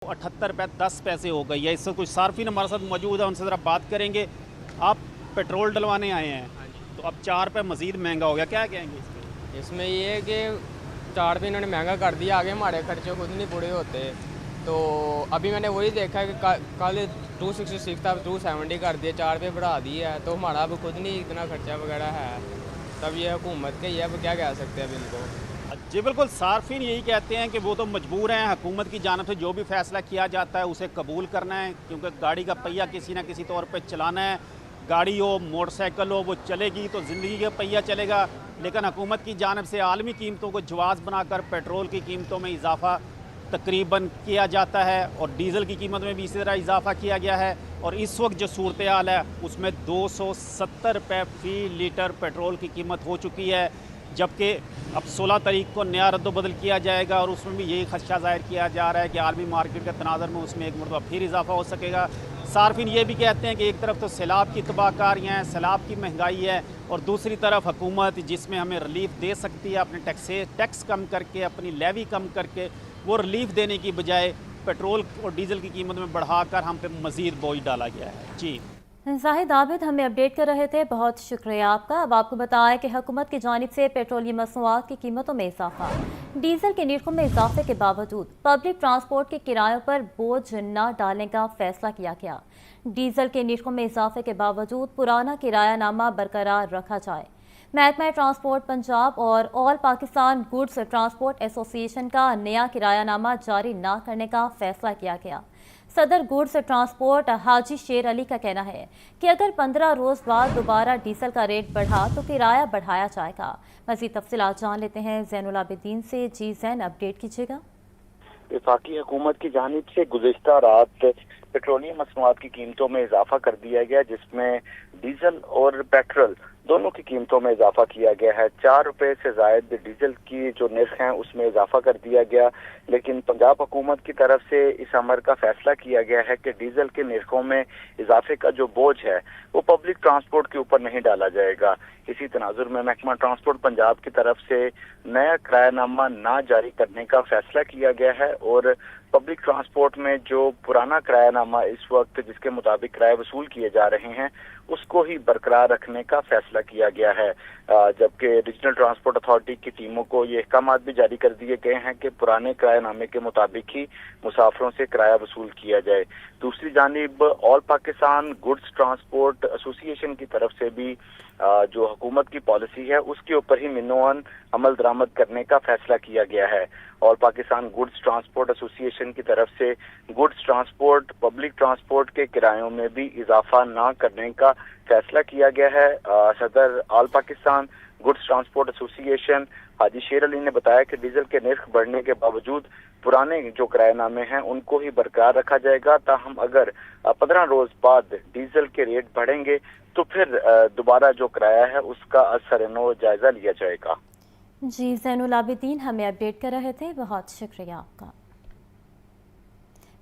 78 रुपये 10 पैसे हो गई है। इससे कुछ सार्फिन हमारे साथ मौजूद है, उनसे ज़रा बात करेंगे। आप पेट्रोल डलवाने आए हैं तो अब 4 रुपये मज़ीद महंगा हो गया, क्या कहेंगे इसमें? इसमें ये है कि 4 रुपये इन्होंने महंगा कर दिया, आगे हमारे खर्चे खुद नहीं पूरे होते। तो अभी मैंने वही देखा कि कल 266 था, 270 कर दिया, 4 रुपये बढ़ा दिए है, तो हमारा अब खुद नहीं इतना खर्चा वगैरह है। तब ये हुकूमत के ही है, अब क्या कह सकते हैं अब इनको। जी बिल्कुल, सार्फिन यही कहते हैं कि वो तो मजबूर हैं, हुकूमत की जानिब से जो भी फैसला किया जाता है उसे कबूल करना है, क्योंकि गाड़ी का पहिया किसी न किसी तौर पे चलाना है। गाड़ी हो, मोटरसाइकिल हो, वो चलेगी तो ज़िंदगी का पहिया चलेगा। लेकिन हुकूमत की जानिब से आलमी कीमतों को जवाज़ बनाकर पेट्रोल की कीमतों में इजाफ़ा तकरीबन किया जाता है और डीज़ल की कीमत में भी इसी तरह इजाफ़ा किया गया है। और इस वक्त जो सूरत हाल है उसमें 270 रुपये फ़ी लीटर पेट्रोल की कीमत हो चुकी है, जबकि अब 16 तारीख को नया रद्द-ओ-बदल किया जाएगा और उसमें भी यही खदशा ज़ाहिर किया जा रहा है कि आलमी मार्केट के तनाज़ुर में उसमें एक मरतबा फिर इजाफ़ा हो सकेगा। सार्फिन ये भी कहते हैं कि एक तरफ तो सैलाब की तबाहकारियाँ हैं, सैलाब की महंगाई है, और दूसरी तरफ हुकूमत जिसमें हमें रिलीफ दे सकती है अपने टैक्स कम करके, अपनी लेवी कम करके, वो रिलीफ देने की बजाय पेट्रोल और डीज़ल की कीमत में बढ़ाकर हम पे मज़ीद बोझ डाला गया है। जी जाहिद आबिद हमें अपडेट कर रहे थे, बहुत शुक्रिया आपका। अब आपको बताएं कि हुकूमत की जानिब से पेट्रोलियम मसनूआत की कीमतों में इजाफा, डीजल के निर्खों में इजाफे के बावजूद पब्लिक ट्रांसपोर्ट के किरायों पर बोझ न डालने का फैसला किया गया। डीजल के निर्खों में इजाफे के बावजूद पुराना किरायानामा बरकरार रखा जाए। महकमा ट्रांसपोर्ट पंजाब और all Pakistan goods transport association का नया किरायानामा जारी न करने का फैसला किया गया। सदर गुड्स ट्रांसपोर्ट हाजी शेर अली का कहना है कि अगर 15 रोज़ बाद दोबारा डीजल का रेट बढ़ा तो किराया बढ़ाया जाएगा। मज़ीद तफसीलात जान लेते हैं ज़ैनुल आबिदीन से। जी ज़ैन, अपडेट कीजिएगा। वफाकी हुकूमत की जानिब से गुज़िश्ता रात पेट्रोलियम मसनूआत की कीमतों में इजाफा कर दिया गया, जिसमें डीजल और पेट्रोल दोनों की कीमतों में इजाफा किया गया है। 4 रुपये से जायद डीजल की जो निर्ख हैं उसमें इजाफा कर दिया गया, लेकिन पंजाब हुकूमत की तरफ से इस अमर का फैसला किया गया है कि डीजल के निर्खों में इजाफे का जो बोझ है वो पब्लिक ट्रांसपोर्ट के ऊपर नहीं डाला जाएगा। इसी तनाजुर में महकमा ट्रांसपोर्ट पंजाब की तरफ से नया किरायानामा ना जारी करने का फैसला किया गया है और पब्लिक ट्रांसपोर्ट में जो पुराना किरायानामा इस वक्त जिसके मुताबिक किराए वसूल किए जा रहे हैं उसको ही बरकरार रखने का फैसला किया गया है। जबकि रीजनल ट्रांसपोर्ट अथॉरिटी की टीमों को ये अहकामात भी जारी कर दिए गए हैं कि पुराने किरायानामे के मुताबिक ही मुसाफिरों से किराया वसूल किया जाए। दूसरी जानिब all Pakistan goods transport association की तरफ से भी जो हुकूमत की पॉलिसी है उसके ऊपर ही मिनोअन अमल दरामद करने का फैसला किया गया है। और पाकिस्तान गुड्स ट्रांसपोर्ट एसोसिएशन की तरफ से गुड्स ट्रांसपोर्ट पब्लिक ट्रांसपोर्ट के किरायों में भी इजाफा ना करने का फैसला किया गया है। सदर all Pakistan goods transport association Haji Sher Ali ने बताया कि डीजल के निर्ख बढ़ने के बावजूद पुराने जो किरायानामे हैं उनको ही बरकरार रखा जाएगा। ताहम अगर 15 रोज बाद डीजल के रेट बढ़ेंगे तो फिर दोबारा जो किराया है उसका असर-ए-नौ जायजा लिया जाएगा। जी ज़ैनुल आबिदीन हमें अपडेट कर रहे थे, बहुत शुक्रिया आपका।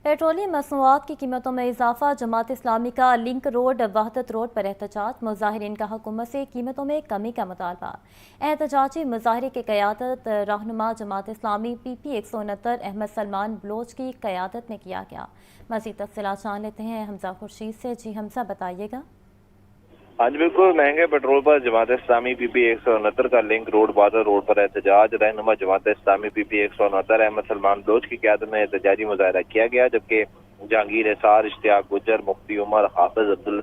पेट्रोलियम मसनूआत की कीमतों में इजाफा, जमात इस्लामी का लिंक रोड वहदत रोड पर एहतजाज, मुजाहिरीन का हुकूमत से कीमतों में कमी का मुतालबा। एहतजाजी मुजाहरे की क़यादत रहनुमा जमात इस्लामी PP 169 अहमद सलमान बलोच की क़यादत में किया गया। मज़ीद तफ़सीलात जान लेते हैं हमजा खुर्शीद से। जी हमजा, बताइएगा। आज बिल्कुल महंगे पेट्रोल पर जमात इस्लामी PP 169 का लिंक रोड वाटर रोड पर एहतजाज, रहनुमा जमात इस्लामी PP 169 अहमद सलमान बलोच की क़यादत में एहतजाजी मुजाहरा किया गया, जबकि जहांगीर एसार, इश्तियाक गुज्जर, मुफ्ती उमर, हाफिज अब्दुल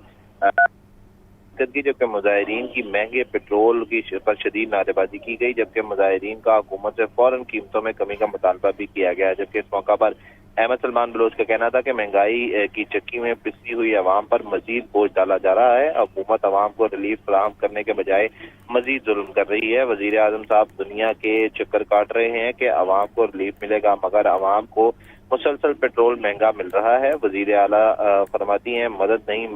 की जबकि मुजाहिरीन की महंगे पेट्रोल की पर शदीद नारेबाजी की गई, जबकि मुजाहिरीन का हुकूमत से फौरन कीमतों में कमी का मुतालबा भी किया गया। जबकि इस मौका पर अहमद सलमान बलोच का कहना था कि महंगाई की चक्की में पिसी हुई अवाम पर मजीद बोझ डाला जा रहा है। हुकूमत अवाम को रिलीफ फराहम करने के बजाय मजीद जुल्म कर रही है। वजीर आजम साहब दुनिया के चक्कर काट रहे हैं कि अवाम को रिलीफ मिलेगा, मगर अवाम को मुसलसल पेट्रोल महंगा मिल रहा है। वजीर आला फरमाती हैं मदद नहीं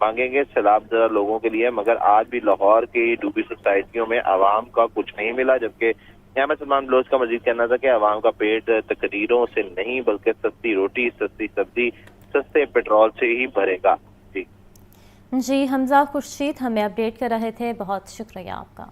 मांगेंगे सैलाबज़दा लोगों के लिए, मगर आज भी लाहौर की डूबी सोसाइटियों में अवाम का कुछ नहीं मिला। जबकि अहमद सलमान बलोच का मजीद कहना था कि अवाम का पेट तकरीरों से नहीं बल्कि सस्ती रोटी, सस्ती सब्जी, सस्ते पेट्रोल से ही भरेगा। जी हमजा खुर्शीद हमें अपडेट कर रहे थे, बहुत शुक्रिया आपका।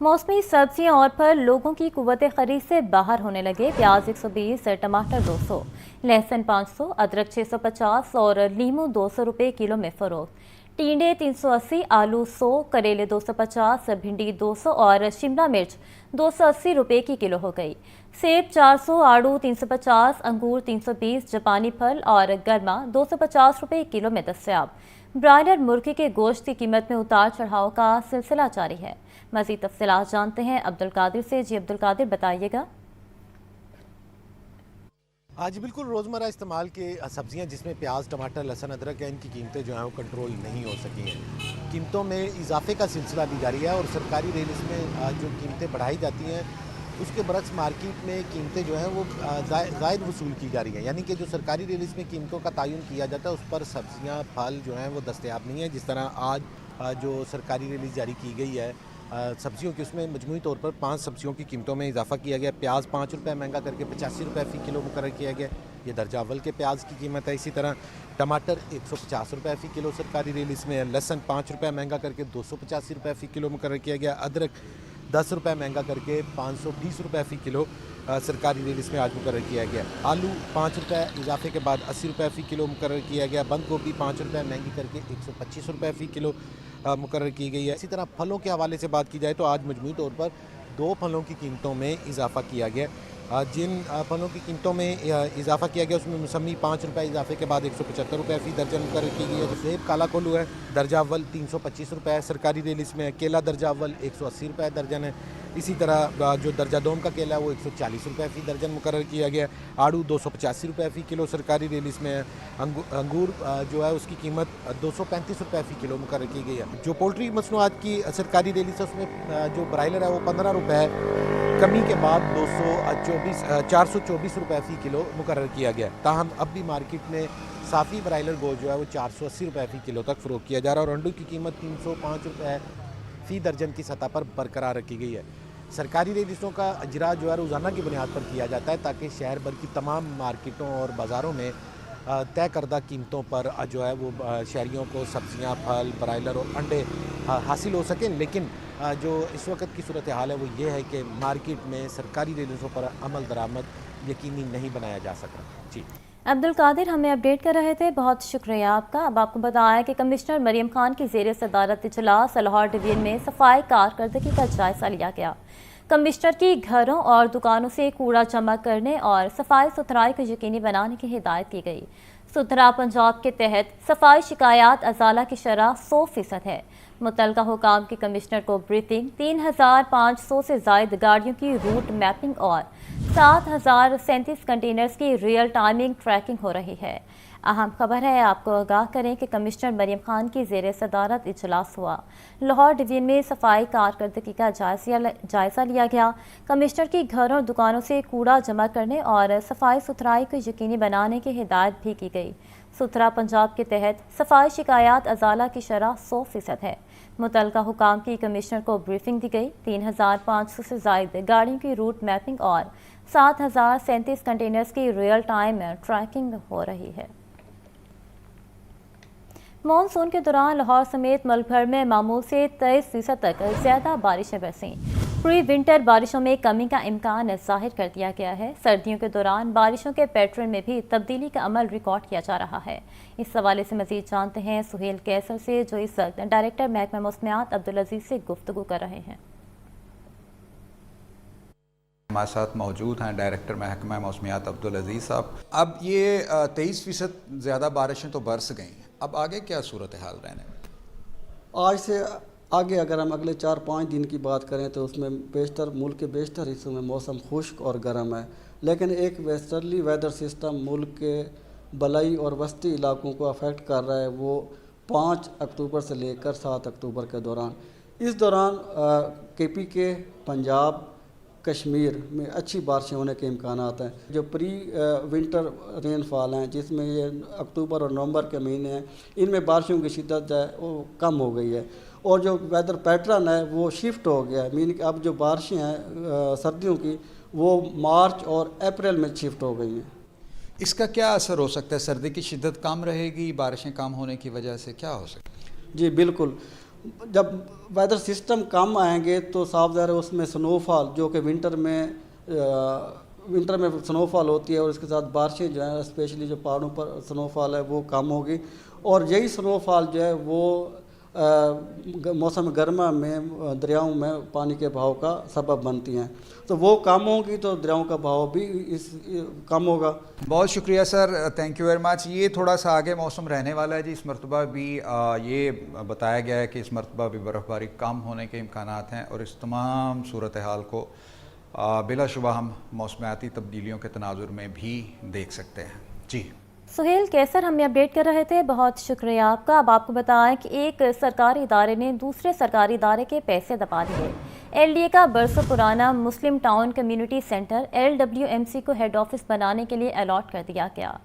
मौसमी सब्जियां और फल लोगों की कुव्वत खरीद से बाहर होने लगे। प्याज 120, टमाटर 200, लहसुन 500, अदरक 650 और लीमू 200 रुपये किलो में फरोख्त। टींडे 380, आलू 100, करेले 250, भिंडी 200 और शिमला मिर्च 280 रुपये की किलो हो गई। सेब 400, आड़ू 350, अंगूर 320, जापानी फल और गर्मा 250 रुपये किलो में दस्तयाब। ब्रायलर मुर्गी के गोश्त की कीमत में उतार चढ़ाव का सिलसिला जारी है। मज़ीद तफसीलात जानते हैं अब्दुल कादिर से। जी अब्दुल कादिर, बताइएगा। आज बिल्कुल रोज़मर्रा इस्तेमाल के सब्ज़ियाँ जिसमें प्याज, टमाटर, लहसुन, अदरक है, इनकी कीमतें जो हैं वो कंट्रोल नहीं हो सकी हैं। कीमतों में इजाफे का सिलसिला भी जारी है और सरकारी रेल इसमें जो कीमतें बढ़ाई जाती हैं उसके बरक्स मार्केट में कीमतें जो हैं वो ज़ायद वसूल की जा रही हैं। यानी कि जो सरकारी रिलीज़ में कीमतों का तयन किया जाता है उस पर सब्ज़ियाँ, फल जो हैं वो दस्तयाब नहीं है। जिस तरह आज जो सरकारी रिलीज़ जारी की गई है सब्जियों की, उसमें मजमूई तौर पर 5 सब्जियों की कीमतों में इजाफा किया गया। प्याज 5 रुपये महंगा करके 85 रुपये फ़ी किलो मुकर्रर किया गया, ये दर्जा अव्वल के प्याज की कीमत है। इसी तरह टमाटर 150 रुपये फ़ी किलो सरकारी रिलीज़ में, लहसुन 5 रुपये महंगा करके 285 रुपये फ़ी किलो मुकर्रर किया गया। अदरक 10 रुपये महंगा करके 520 रुपये फ़ी किलो सरकारी रिलीज़ में आज मुकर्रर किया गया। आलू 5 रुपये इजाफे के बाद 80 रुपये फ़ी किलो मुकर्रर किया गया। बंद गोभी 5 रुपये महंगी करके 125 रुपये फ़ी किलो मुकर्रर की गई है। इसी तरह फलों के हवाले से बात की जाए तो आज मजमूई तौर पर 2 फलों की कीमतों में इजाफा किया गया। जिन फलों की कीमतों में इजाफा किया गया उसमें मौसमी 5 रुपये इजाफे के बाद 175 रुपये फ़ी दर्जन मुकर्रर की गई है। सेब काला कोल्हू है, दर्जा अव्वल 325 रुपये है सरकारी रिलीज़ में। केला दर्जा अव्वल 180 रुपये दर्जन है। इसी तरह जो दर्जा दोम का केला है वो 140 रुपये फ़ी दर्जन मुकर्रर किया गया। आड़ू 285 रुपये फ़ी किलो सरकारी रिलीज़ में है। अंगूर जो है उसकी कीमत 235 रुपये फ़ी किलो मुकर्रर की गई है। जो पोल्ट्री मसनूआत की सरकारी रिलीज़ है उसमें जो ब्रायलर है वो 15 रुपये है, कमी के बाद 424 रुपये फ़ी किलो मुकर्रर किया गया। ताहम अब भी मार्केट में साफ़ी ब्रायलर गोश्त जो है वो 480 रुपये फ़ी किलो तक फ़रोख्त किया जा रहा है और अंडों की कीमत 305 रुपये फ़ी दर्जन की सतह पर बरकरार रखी गई है। सरकारी रिलीज़ों का इजरा जो है रोज़ाना की बुनियाद पर किया जाता है ताकि शहर भर की तमाम मार्केटों और बाज़ारों में तय करदा कीमतों पर जो है वो शहरियों को सब्ज़ियाँ, फल, ब्रायलर और अंडे हासिल हो सकें। लेकिन जो इस वक्त की सूरत हाल है वो ये है कि मार्केट में सरकारी रिलीज़ों पर अमल दरामद यकीनी नहीं बनाया जा सका। जी अब्दुल कादिर हमें अपडेट कर रहे थे, बहुत शुक्रिया आपका। अब आपको बताया कि कमिश्नर मरियम खान की ज़ेर सदारत इजलास लाहौर डिवीज़न में सफाई कारकर्दगी का जायज़ा लिया गया। कमिश्नर की घरों और दुकानों से कूड़ा जमा करने और सफाई सुथराई को यकीनी बनाने की हिदायत की गई। सुथरा पंजाब के तहत सफाई शिकायत अजाला की शरह 100% है। मुतलका हुकाम की कमिश्नर को ब्रीफिंग, 3500 से ज़ायद गाड़ियों की रूट मैपिंग और 7037 कंटेनर्स की रियल टाइमिंग ट्रैकिंग हो रही है। अहम खबर है, आपको आगाह करें कि कमिश्नर मरियम खान की ज़ेर सदारत इजलास हुआ। लाहौर डिवीज़न में सफाई कारकर्दगी का जायज़ा लिया गया। कमिश्नर की घरों और दुकानों से कूड़ा जमा करने और सफाई सुथराई को यकीनी बनाने की हिदायत भी की गई। सुथरा पंजाब के तहत सफाई शिकायत अजाला की शरह 100% है। मुतलका हुकाम की कमिश्नर को ब्रीफिंग दी गई। 3500 से ज़ायद गाड़ियों की रूट मैपिंग और 7037 कंटेनर्स की रियल टाइम ट्रैकिंग हो रही है। मॉनसून के दौरान लाहौर समेत मुल्क भर में मामूल से 23% तक ज़्यादा बारिशें बरसीं। प्री विंटर बारिशों में कमी का इम्कान जाहिर कर दिया गया है। सर्दियों के दौरान बारिशों के पैटर्न में भी तब्दीली का अमल रिकॉर्ड किया जा रहा है। इस हवाले से मज़ीद जानते हैं सुहेल कैसर से, जो इस वक्त डायरेक्टर महकमा मौसमियात अब्दुल अजीज़ से गुफ्तगू कर रहे हैं। हमारे साथ मौजूद हैं डायरेक्टर महकमा मौसमियात अब्दुल अजीज़ साहब। अब ये 23% ज़्यादा बारिशें तो बरस गई हैं, अब आगे क्या सूरत हाल रहने में? आज से आगे अगर हम अगले 4-5 दिन की बात करें तो उसमें बेशतर मुल्क के बेशतर हिस्सों में मौसम खुश्क और गर्म है, लेकिन एक वेस्टर्ली वेदर सिस्टम मुल्क के बलई और वस्ती इलाकों को अफेक्ट कर रहा है। वो 5 अक्टूबर से लेकर 7 अक्टूबर के दौरान, इस दौरान KP के पंजाब, कश्मीर में अच्छी बारिशें होने के इम्कानात हैं। जो प्री विंटर रेनफॉल हैं जिसमें ये अक्टूबर और नवंबर के महीने हैं, इनमें बारिशों की शिद्दत जो है वो कम हो गई है और जो वेदर पैटर्न है वो शिफ्ट हो गया है। मीन कि अब जो बारिशें हैं सर्दियों की वो मार्च और अप्रैल में शिफ्ट हो गई हैं। इसका क्या असर हो सकता है? सर्दी की शिद्दत कम रहेगी, बारिशें कम होने की वजह से क्या हो सकता है? जी बिल्कुल, जब वेदर सिस्टम कम आएंगे तो साफ ज़ाहिर है उसमें स्नोफॉल जो कि विंटर में स्नोफॉल होती है और इसके साथ बारिशें जो हैं स्पेशली जो पहाड़ों पर स्नोफॉल है वो कम होगी और यही स्नोफॉल जो है वो मौसम गर्मा में दरियाओं में पानी के बहाव का सबब बनती हैं, तो वो कम होगी तो दरियाओं का बहाव भी कम होगा। बहुत शुक्रिया sir, thank you very much. ये थोड़ा सा आगे मौसम रहने वाला है जी, इस मरतबा भी ये बताया गया है कि इस मरतबा भी बर्फ़बारी कम होने के इम्कानात हैं और इस तमाम सूरत हाल को बिलाशुबा हम मौसमियाती तब्दीलियों के तनाजुर में भी देख सकते हैं। जी सुहेल कैसर हमें अपडेट कर रहे थे, बहुत शुक्रिया आपका। अब आपको बताएं कि एक सरकारी इदारे ने दूसरे सरकारी इदारे के पैसे दबा दिए। LDA का बरसों पुराना मुस्लिम टाउन कम्युनिटी सेंटर LWMC को हेड ऑफिस बनाने के लिए अलॉट कर दिया गया।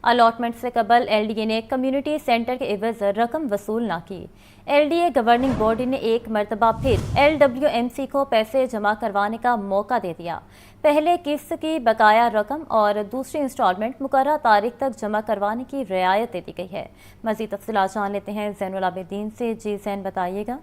अलॉटमेंट से कबल LDA ने कम्युनिटी सेंटर के एवज रकम वसूल ना की। LDA गवर्निंग बॉडी ने एक मरतबा फिर LWMC को पैसे जमा करवाने का मौका दे दिया। पहले किस्त की बकाया रकम और दूसरी इंस्टॉलमेंट मुकर्रर तारीख तक जमा करवाने की रियायत दे दी गई है। मज़ीद तफसीलात जान लेते हैं ज़ैनुल आबिदीन से। जी ज़ैन बताइएगा।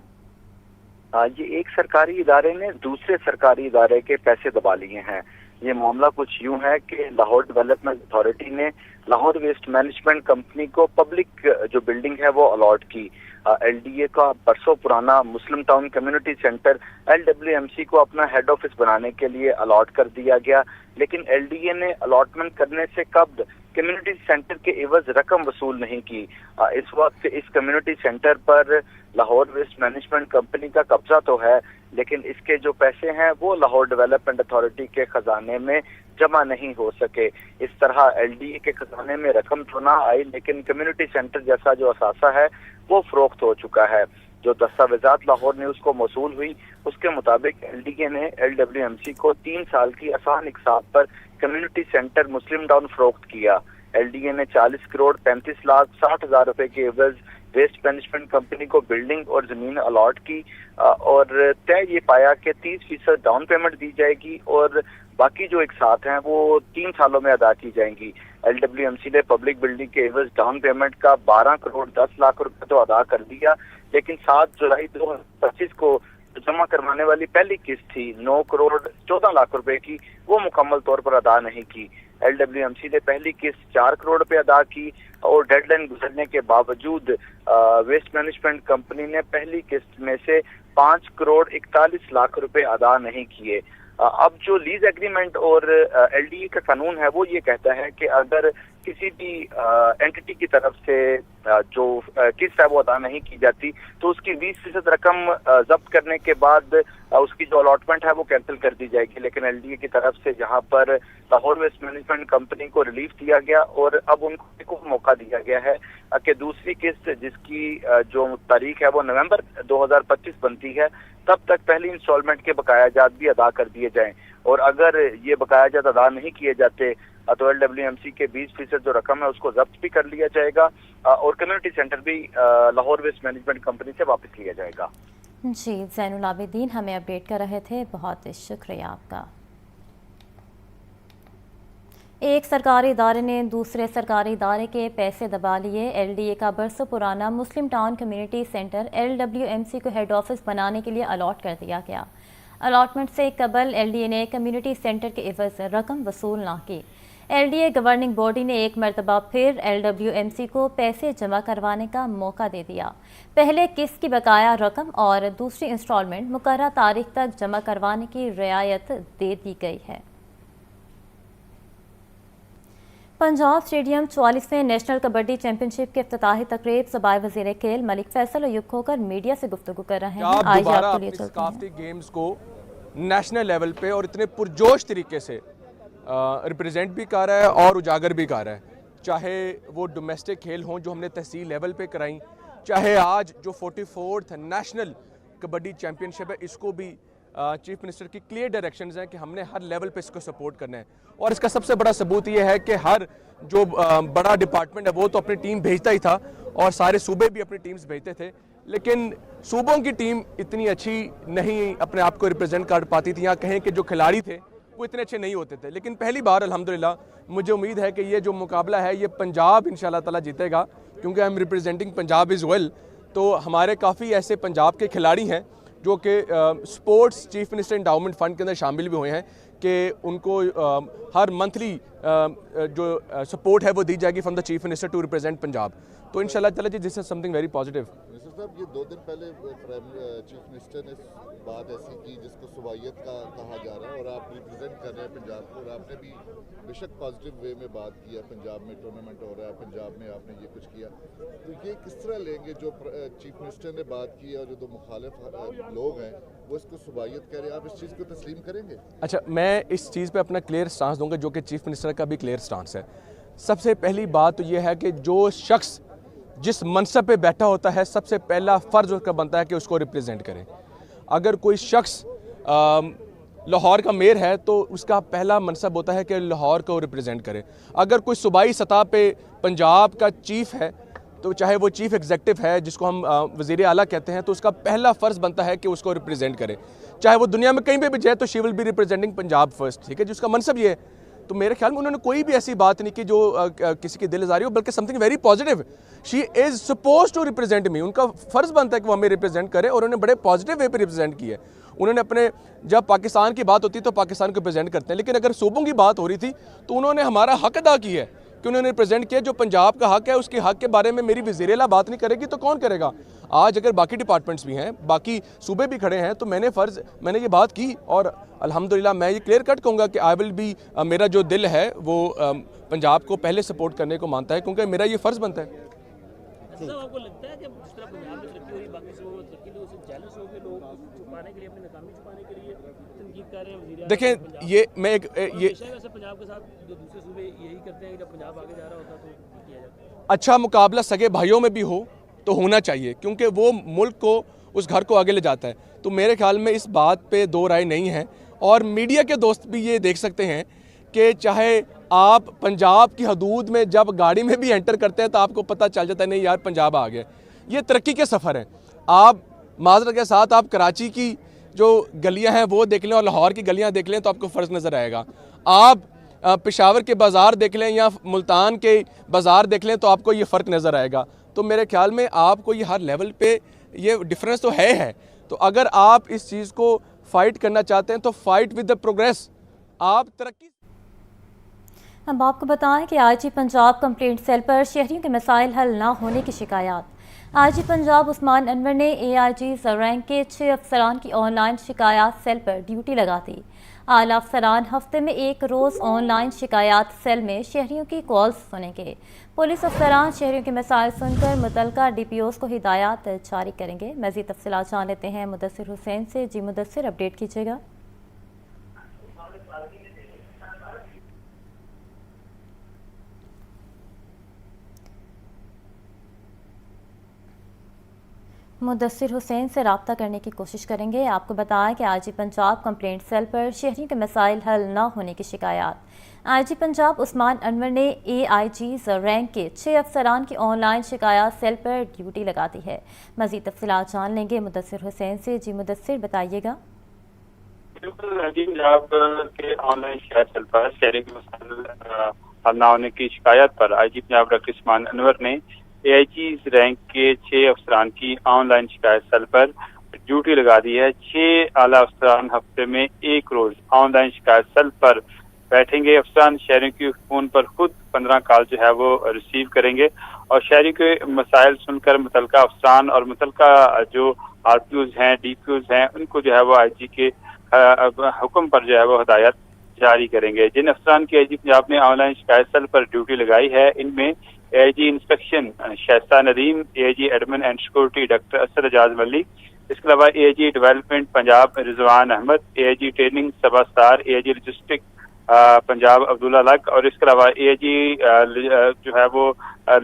ये एक सरकारी इदारे ने दूसरे सरकारी इदारे के पैसे दबा लिए हैं। ये मामला कुछ यूं है कि लाहौर डेवलपमेंट अथॉरिटी ने लाहौर वेस्ट मैनेजमेंट कंपनी को पब्लिक जो बिल्डिंग है वो अलॉट की। LDA का बरसों पुराना मुस्लिम टाउन कम्युनिटी सेंटर LWMC को अपना हेड ऑफिस बनाने के लिए अलॉट कर दिया गया, लेकिन LDA ने अलॉटमेंट करने से कब्ल कम्युनिटी सेंटर के एवज रकम वसूल नहीं की। इस वक्त इस कम्युनिटी सेंटर पर लाहौर वेस्ट मैनेजमेंट कंपनी का कब्जा तो है, लेकिन इसके जो पैसे हैं वो लाहौर डेवलपमेंट अथॉरिटी के खजाने में जमा नहीं हो सके। इस तरह LDA के खजाने में रकम तो ना आई, लेकिन कम्युनिटी सेंटर जैसा जो असासा है वो फरोख्त हो चुका है। जो दस्तावेजात लाहौर न्यूज़ को मौसूल हुई उसके मुताबिक LDA ने LWMC को 3 साल की आसान इकसात पर कम्युनिटी सेंटर मुस्लिम टाउन फरोख्त किया। LDA ने 40 करोड़ 35 लाख 60 हजार रुपए के एवज वेस्ट मैनेजमेंट कंपनी को बिल्डिंग और जमीन अलॉट की और तय ये पाया कि 30% डाउन पेमेंट दी जाएगी और बाकी जो इकसात हैं वो 3 सालों में अदा की जाएंगी। LWMC ने पब्लिक बिल्डिंग के एवज डाउन पेमेंट का 12 करोड़ 10 लाख रुपए तो अदा कर दिया, लेकिन 7 जुलाई 2025 को जमा करवाने वाली पहली किस्त थी 9 करोड़ 14 लाख रुपए की, वो मुकम्मल तौर पर अदा नहीं की। LWMC ने पहली किस्त 4 करोड़ रुपए अदा की और डेडलाइन गुजरने के बावजूद वेस्ट मैनेजमेंट कंपनी ने पहली किस्त में से 5 करोड़ 41 लाख रुपए अदा नहीं किए। अब जो लीज एग्रीमेंट और LDA का कानून है वो ये कहता है कि अगर किसी भी एंटिटी की तरफ से जो किस्त है वो अदा नहीं की जाती तो उसकी 20% रकम जब्त करने के बाद उसकी जो अलॉटमेंट है वो कैंसिल कर दी जाएगी। लेकिन LDA की तरफ से जहां पर लाहौर वेस्ट मैनेजमेंट कंपनी को रिलीफ दिया गया और अब उनको मौका दिया गया है कि दूसरी किस्त जिसकी जो तारीख है वो नवंबर 2025 बनती है तब तक पहली इंस्टॉलमेंट के बकाया जात भी अदा कर दिए जाएं, और अगर ये बकाया जात अदा नहीं किए जाते तो LWMC के 20% जो रकम है उसको जब्त भी कर लिया जाएगा और कम्युनिटी सेंटर भी लाहौर वेस्ट मैनेजमेंट कंपनी से वापस लिया जाएगा। जी ज़ैनुल आबिदीन हमें अपडेट कर रहे थे, बहुत शुक्रिया आपका। एक सरकारी इदारे ने दूसरे सरकारी इदारे के पैसे दबा लिए। LDA का बरसों पुराना मुस्लिम टाउन कम्युनिटी सेंटर LWMC को हेड ऑफिस बनाने के लिए अलॉट कर दिया गया। अलॉटमेंट से कबल LDA ने कम्युनिटी सेंटर के एवज रकम वसूल ना की। LDA गवर्निंग बॉडी ने एक मरतबा फिर LWMC को पैसे जमा करवाने का मौका दे दिया। पहले किस्त की बकाया रकम और दूसरी इंस्टॉलमेंट मुकर्रर तारीख तक जमा करवाने की रियायत दे दी गई है। पंजाब स्टेडियम 44वें नेशनल कबड्डी चैंपियनशिप के इफ्तिताही तकरीब सूबाई वज़ीर खेल मलिक फैसल अयूब खोकर मीडिया से गुफ्तगू कर रहे हैं। आज आपके लिए चलते हैं गेम्स को नेशनल लेवल पे और इतने पुरजोश तरीके से रिप्रेजेंट भी कर रहा है और उजागर भी कर रहा है, चाहे वो डोमेस्टिक खेल हों जो हमने तहसील लेवल पे कराई, चाहे आज जो 44th नेशनल कबड्डी चैंपियनशिप है इसको भी चीफ मिनिस्टर की क्लियर डायरेक्शंस हैं कि हमने हर लेवल पे इसको सपोर्ट करना है। और इसका सबसे बड़ा सबूत ये है कि हर जो बड़ा डिपार्टमेंट है वो तो अपनी टीम भेजता ही था और सारे सूबे भी अपनी टीम्स भेजते थे, लेकिन सूबों की टीम इतनी अच्छी नहीं अपने आप को रिप्रेजेंट कर पाती थी, या कहें कि जो खिलाड़ी थे वो इतने अच्छे नहीं होते थे। लेकिन पहली बार अल्हम्दुलिल्लाह मुझे उम्मीद है कि ये जो मुकाबला है ये पंजाब इंशाल्लाह ताला जीतेगा, क्योंकि I am representing Punjab is well. तो हमारे काफ़ी ऐसे पंजाब के खिलाड़ी हैं जो कि sports chief minister endowment fund के अंदर शामिल भी हुए हैं कि उनको हर मंथली जो सपोर्ट है वो दी जाएगी from the chief minister to represent Punjab. तो इंशाल्लाह ताला जी this is something very positive. Minister साहब, ये 2 दिन पहले चीफ मिनिस्टर ने बात ऐसी की जिसको सुवायत का कहा जा रहा है और आप रिप्रेजेंट कर रहे हैं पंजाब को, और आपने भी बेशक पॉजिटिव वे में बात की है, पंजाब में टूर्नामेंट हो रहा है, पंजाब में आपने ये कुछ किया, तो ये किस तरह लेंगे जो चीफ मिनिस्टर ने बात की है और जो 2 मुखालिफ लोग हैं वो इसको सुवायत कह रहे हैं, आप इस चीज़ को तस्लीम करेंगे? अच्छा, मैं इस चीज़ पे अपना क्लियर स्टांस दूंगा जो कि चीफ मिनिस्टर का भी क्लियर स्टांस है। सबसे पहली बात तो ये है कि जो शख्स जिस मनसब पे बैठा होता है सबसे पहला फ़र्ज़ उसका बनता है कि उसको रिप्रेजेंट करे। अगर कोई शख्स लाहौर का मेयर है तो उसका पहला मनसब होता है कि लाहौर को रिप्रेजेंट करे। अगर कोई सूबाई सतह पे पंजाब का चीफ़ है तो चाहे वो चीफ़ एग्जेक्टिव है जिसको हम वज़ीर आला कहते हैं, तो उसका पहला फ़र्ज़ बनता है कि उसको रिप्रेजेंट करे, चाहे वो दुनिया में कहीं पे भी जाए तो she will be representing Punjab first, ठीक है, जिसका मनसब ये है। तो मेरे ख्याल में उन्होंने कोई भी ऐसी बात नहीं की जो किसी की दिल आज़ारी हो, बल्कि something very positive. She is suppose to represent me, उनका फ़र्ज़ बनता है कि वो हमें रिप्रेजेंट करे, और उन्होंने बड़े पॉजिटिव वे पे रिप्रेजेंट किया है। उन्होंने अपने, जब पाकिस्तान की बात होती है तो पाकिस्तान को रिप्रेजेंट करते हैं, लेकिन अगर सूबों की बात हो रही थी तो उन्होंने हमारा हक अदा किया है कि उन्होंने रिप्रेजेंट किया। जो पंजाब का हक है उसके हक के बारे में मेरी वज़ीर आला बात नहीं करेगी तो कौन करेगा? आज अगर बाकी डिपार्टमेंट्स भी हैं, बाकी सूबे भी खड़े हैं, तो मैंने ये बात की, और अल्हम्दुलिल्लाह मैं ये क्लियर कट कहूँगा कि आई विल बी, मेरा जो दिल है वो पंजाब को पहले सपोर्ट करने को मानता है, क्योंकि मेरा ये फ़र्ज़ बनता है। आपको लगता है कि जिस तरह पंजाब में तरक्की हो रही, बाकी सूबों में तरक्की, तो उससे जेलस हो के लोग छुपाने के लिए, अपनी नाकामी छुपाने के लिए तनकीद कर रहे हैं? देखें, ये मैं एक ये वैसे पंजाब के साथ जो दूसरे सूबे यही करते हैं कि जब पंजाब आगे जा रहा होता तो किया जाता है। अच्छा मुकाबला सगे भाइयों में भी हो तो होना चाहिए, क्योंकि वो मुल्क को, उस घर को आगे ले जाता है। तो मेरे ख्याल में इस बात पे 2 राय नहीं है, और मीडिया के दोस्त भी ये देख सकते हैं कि चाहे आप पंजाब की हदूद में जब गाड़ी में भी एंटर करते हैं तो आपको पता चल जाता है नहीं यार पंजाब आ गया। ये तरक्की के सफ़र हैं। आप माजरत के साथ आप कराची की जो गलियां हैं वो देख लें और लाहौर की गलियां देख लें तो आपको फ़र्क नज़र आएगा। आप पेशावर के बाज़ार देख लें या मुल्तान के बाज़ार देख लें तो आपको ये फ़र्क नज़र आएगा। तो मेरे ख्याल में आपको ये हर लेवल पे ये डिफरेंस तो है। तो अगर आप इस चीज़ को फ़ाइट करना चाहते हैं तो फ़ाइट विद द प्रोग्रेस, आप तरक्की। हम आपको बताएं कि आईजी पंजाब कंप्लेंट सेल पर शहरियों के मसाइल हल न होने की शिकायत। आईजी पंजाब उस्मान अनवर ने एआईजी रैंक के 6 अफसरान की ऑनलाइन शिकायत सेल पर ड्यूटी लगा दी। आला अफसरान हफ्ते में 1 रोज़ ऑनलाइन शिकायत सेल में शहरियों की कॉल्स सुनेंगे। पुलिस अफसरान शहरियों के मसाइल सुनकर मुतलका DPOs को हिदायत जारी करेंगे। मज़ीद तफसीलात जान लेते हैं मुदस्सिर हुसैन से। जी मुदस्सिर, अपडेट कीजिएगा। मुदस्सिर हुसैन से रब्ता करने की कोशिश करेंगे। आपको बताया कि आईजी पंजाब कंप्लेंट सेल पर शहरियों के मसाइल हल न होने की शिकायत। आईजी पंजाब उस्मान अनवर ने AIG रैंक के 6 अफसरान की ऑनलाइन शिकायत सेल पर ड्यूटी लगा दी है। मज़ीद तफसीलात जान लेंगे मुदस्सिर हुसैन से। जी मुदस्सिर, बताइएगा। बिल्कुल, आईजी पंजाब के ऑनलाइन शिकायत सेल पर शहरी के मसाइल हल न होने की शिकायत पर आईजी पंजाब डॉक्टर उस्मान अनवर ने AIG रैंक के 6 अफसरान की ऑनलाइन शिकायत सेल पर ड्यूटी लगा दी है। 6 आला अफसरान हफ्ते में 1 रोज ऑनलाइन शिकायत सेल पर बैठेंगे। अफसरान शहरियों की फोन पर खुद 15 कॉल जो है वो रिसीव करेंगे और शहरी के मसाइल सुनकर मुतलका अफसरान और मुतलका जो RPOs हैं, DPOs हैं, उनको जो है वो IG के हुक्म पर जो है वो हिदायत जारी करेंगे। जिन अफसरान की आईजी पंजाब ने ऑनलाइन शिकायत सेल पर ड्यूटी लगाई है, इनमें AIG inspection Shaista Nadeem, AIG admin and security doctor Asad Ejaz Malik, इसके अलावा AIG development Punjab Rizwan Ahmed, AIG training Saba Sattar, AIG logistic Punjab Abdullah लक और इसके अलावा AIG जो है वो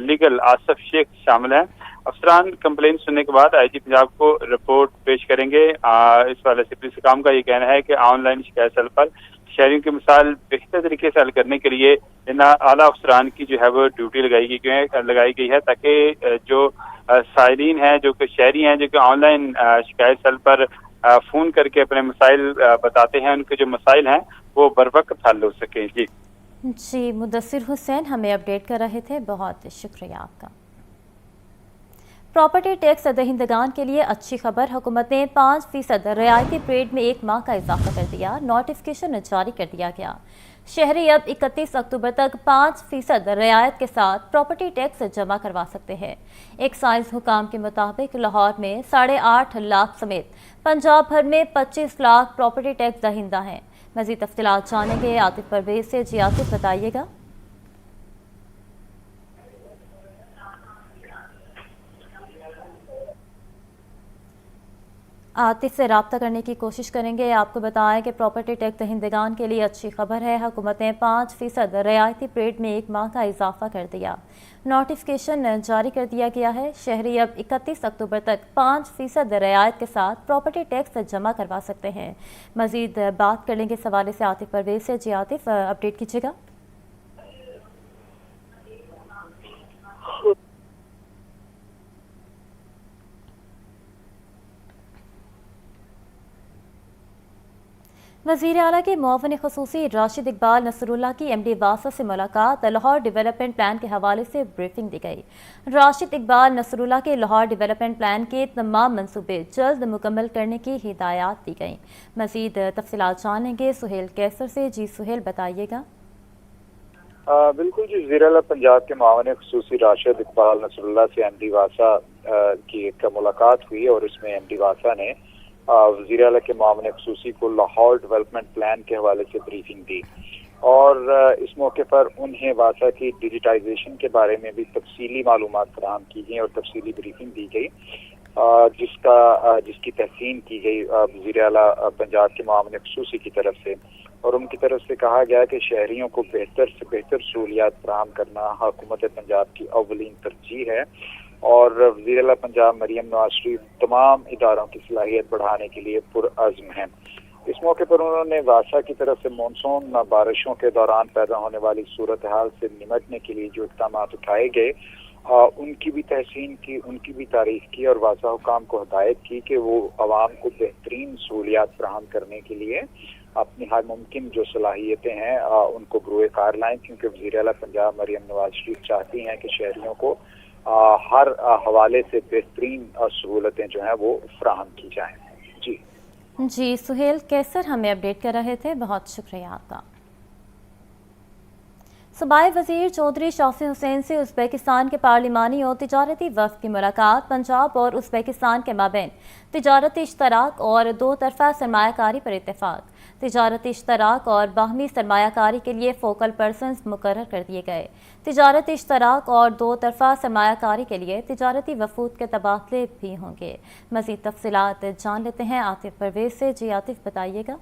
लीगल आसफ शेख शामिल हैं। अफसरान कंप्लेंट सुनने के बाद आईजी पंजाब को रिपोर्ट पेश करेंगे। इस वाले से पुलिस काम का ये कहना है कि ऑनलाइन शिकायत सेल पर शहरियों के मसाइल बेहतर तरीके से हल करने के लिए इन आला अफसरान की जो है वो ड्यूटी लगाई गई है ताकि जो साइलिन हैं, जो कि शहरी हैं, जो कि ऑनलाइन शिकायत सेल पर फ़ोन करके अपने मसाइल बताते हैं, उनके जो मसाइल हैं वो बर वक्त हल हो सकें। जी मुदस्सिर हुसैन हमें अपडेट कर रहे थे, बहुत शुक्रिया आपका। प्रॉपर्टी टैक्स दहिंदगान के लिए अच्छी खबर, हुकूमत ने 5% रियायती पीरियड में 1 माह का इजाफा कर दिया। नोटिफिकेशन जारी कर दिया गया। शहरी अब 31 अक्टूबर तक 5% रियायत के साथ प्रॉपर्टी टैक्स जमा करवा सकते हैं। एक्साइज हुकाम के मुताबिक लाहौर में 8.5 लाख समेत पंजाब भर में 25 लाख प्रॉपर्टी टैक्स दहिंदा हैं। मज़ीद तफ़सीलात जानेंगे आतिफ परवेज से। जी आतिफ, बताइएगा। आतिफ से रब्ता करने की कोशिश करेंगे। आपको बताएं कि प्रॉपर्टी टैक्स दहिंदगान के लिए अच्छी खबर है। हुकूमत ने 5% रियायती पीरियड में 1 माह का इजाफा कर दिया। नोटिफिकेशन जारी कर दिया गया है। शहरी अब 31 अक्टूबर तक 5% रियायत के साथ प्रॉपर्टी टैक्स जमा करवा सकते हैं। मज़ीद बात कर लेंगे इस हवाले से आतिफ परवेज से। जी आतिफ, अपडेट कीजिएगा। वज़ीर आला के मुआविन ख़ुसूसी राशिद इकबाल नसरुल्लाह की MD वासा से मुलाकात, लाहौर डेवलपमेंट प्लान के हवाले से ब्रीफिंग दी गई। राशिद इकबाल नसरुल्लाह के लाहौर डेवलपमेंट प्लान के तमाम मंसूबे जल्द मुकम्मल करने की हिदायत दी गई। मज़ीद तफसीलात जानेंगे सुहेल कैसर से। जी सुहेल, बताइएगा। बिल्कुल जी, वज़ीर आला पंजाब के मुआविन ख़ुसूसी राशिद इकबाल नसरुल्लाह से MD वासा की एक मुलाकात हुई और इसमें MD वासा ने वज़ीर आला के मुआविन ख़ुसूसी को लाहौर डेवलपमेंट प्लान के हवाले से ब्रीफिंग दी और इस मौके पर उन्हें वासा की डिजिटाइजेशन के बारे में भी तफसीली मालूमात फराहम की गई और तफसीली ब्रीफिंग दी गई, जिसकी तहसीन की गई वज़ीर आला पंजाब के मुआविन ख़ुसूसी की तरफ से। और उनकी तरफ से कहा गया कि शहरियों को बेहतर से बेहतर सहूलियात फराहम करना हुकूमत पंजाब की अव्वलीन तरजीह है और वज़ीर आला पंजाब मरियम नवाज शरीफ तमाम इदारों की सलाहियत बढ़ाने के लिए पुरअज़्म हैं। इस मौके पर उन्होंने वासा की तरफ से मानसून बारिशों के दौरान पैदा होने वाली सूरत हाल से निमटने के लिए जो इक़दाम उठाए गए उनकी भी तहसीन की, उनकी भी तारीफ की और वासा हुकाम को हदायत की कि वो आवाम को बेहतरीन सहूलियात फराहम करने के लिए अपनी हर मुमकिन जो सलाहियतें हैं उनको बरूए कार लाएँ, क्योंकि वज़ीर आला पंजाब मरियम नवाज शरीफ चाहती हैं कि शहरियों को हर हवाले से बेहतरीन सहूलतें जो हैं वो फराहम की जाएं। जी सुहेल कैसर हमें अपडेट कर रहे थे, बहुत शुक्रिया आपका। सूबाई वज़ीर चौधरी शाफी हुसैन से उज़्बेकिस्तान के पार्लिमानी और तिजारती वफ़द की मुलाकात। पंजाब और उज़्बेकिस्तान के माबैन तिजारती इश्तराक और 2 तरफ़ा सरमायाकारी पर इत्तेफाक। तिजारती इश्तराक और बाहमी सरमायाकारी के लिए फोकल पर्सनस मुकर्रर कर दिए गए। तिजारती इश्तराक और 2 तरफ़ा सरमायाकारी के लिए तिजारती वफूद के तबादले भी होंगे। मज़ीद तफसीलात जान लेते हैं आतिफ परवेज से। जी आतिफ, बताइएगा।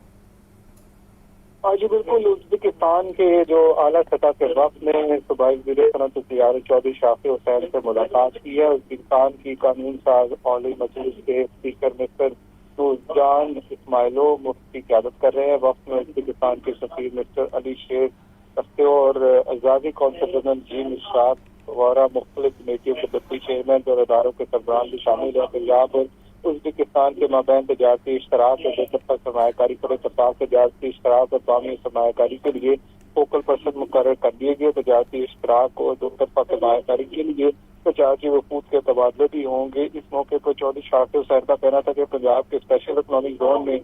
जी बिल्कुल, उज़्बेकिस्तान के जो आला सतह के वक्त ने सूबाई वज़ीर सनअत तिजारत चौधरी शाफी हुसैन से मुलाकात की है। उज़्बेकिस्तान की कानून साज औली मजलिस के स्पीकर मिस्टर जान इस्माइलो मुफ्ती की क़यादत कर रहे हैं। वक्त में उज़्बेकिस्तान के सफ़ीर मिस्टर अली शेर तख्ते और आज़ादी कौंसिल जनरल जीन इशराक वगैरह मुख्तलिफ कमेटियों के डिप्टी चेयरमैन और अदारों के सरबराह भी शामिल है। पंजाब और उज़्बेकिस्तान के माबैन तजारती इश्तराक और 2 तरफ़ा सरमायाकारी पर इत्तेफाक। तजारती इश्तराक और बाहमी सरमायाकारी के लिए फोकल पर्सन मुकर्रर कर दिए गए। तजारती इश्तराक और 2 तरफ़ा सरमायाकारी के लिए तजारती वफूद के तबादले भी होंगे। इस मौके पर चौधरी शाफी हुसैन का कहना था कि पंजाब के स्पेशल इकनॉमिक जोन में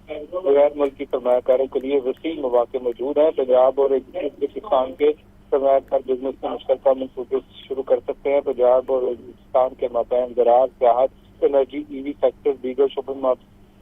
गैर मुल्की सरमायाकारों के लिए वसी मौके मौजूद हैं। पंजाब और उज़्बेकिस्तान के सरमायाकार बिजनेस में मुश्तरका मंसूबे शुरू कर सकते हैं। पंजाब और उज़्बेकिस्तान के माबैन ज़राअत, सियाहत, एनर्जी, EV सेक्टर, दीगर शोबों में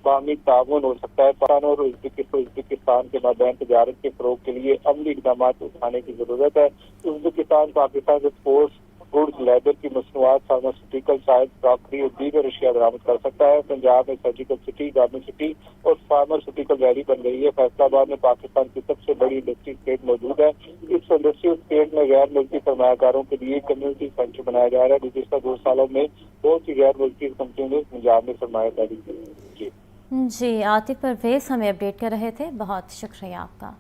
बाहमी ताउन हो सकता है। पाकिस्तान और उज़्बेकिस्तान के माबैन तजारत के फ़रोग़ के लिए अमली इक़दाम उठाने की ज़रूरत है। उज़्बेकिस्तान पाकिस्तान से स्पोर्ट्स, गुड्स, लेदर की मसनूआत, फार्मास्यूटिकल, साइंस, क्रॉकरी और दीगर अशिया बरामद कर सकता है। पंजाब में सर्जिकल सिटी, गार्मेंट सिटी और फार्मास्यूटिकल वैली बन रही है। फैसलाबाद में पाकिस्तान की सबसे बड़ी इंडस्ट्री स्टेट मौजूद है। इस इंडस्ट्रियल स्टेट में गैर मुल्की सरमायाकारों के लिए कम्युनिटी सेंटर बनाया जा रहा है। गुज़िश्ता 2 सालों में बहुत सी गैर मुल्की कंपनियों ने पंजाब में सरमायाकारी की। जी आतिफ परवेज हमें अपडेट कर रहे थे, बहुत शुक्रिया आपका।